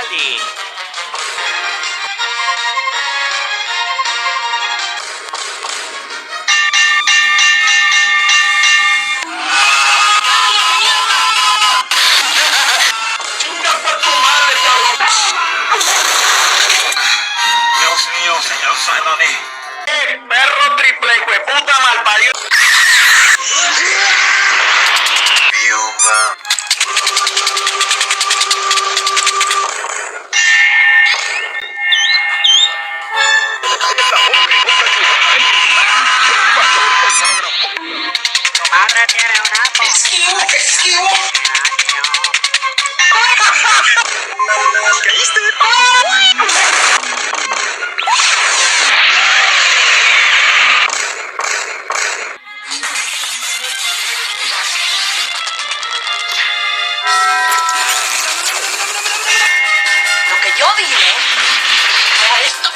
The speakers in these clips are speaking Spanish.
Cali. ¡Chinga por tu madre, cabrón! Dios mío, señor Sanoni. Perro triple, hueputa malparido. ¡Esquivo! ¿Caíste? Lo que yo dije era esto.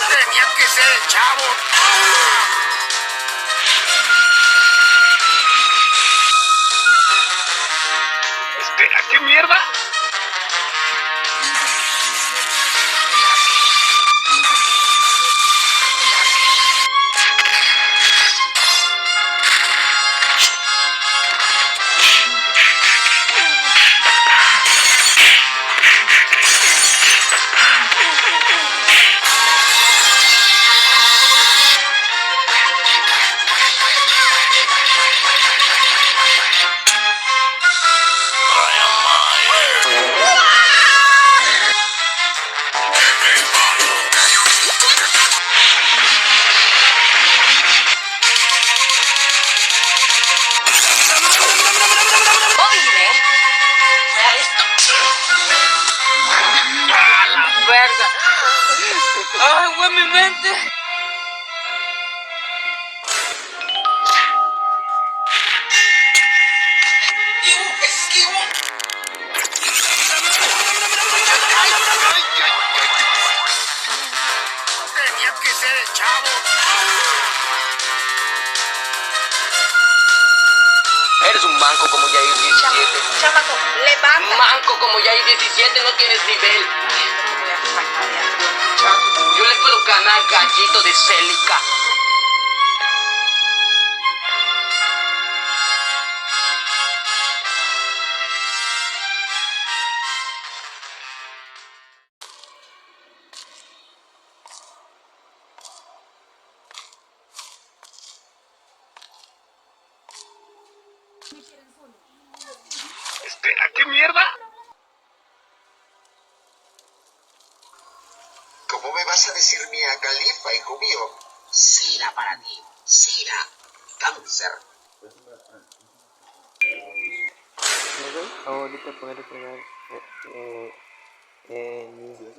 Tenía que ser el chavo. Espera, ¿qué mierda? Yo dije era esto. ¡Ah, la verga! ¡Ay, güey, mi mente! ¡Esquivo! Tenía que ser el chavo. Eres un manco como Yair 17. Chamaco, levanta. Manco como Yair 17, no tienes nivel. Yo le puedo ganar Gallito de Celica. Espera, ¿qué mierda? ¿Cómo me vas a decir Mia Khalifa, hijo mío? Sira para ti. Sira. Cáncer. Ahorita poder pegar en inglés.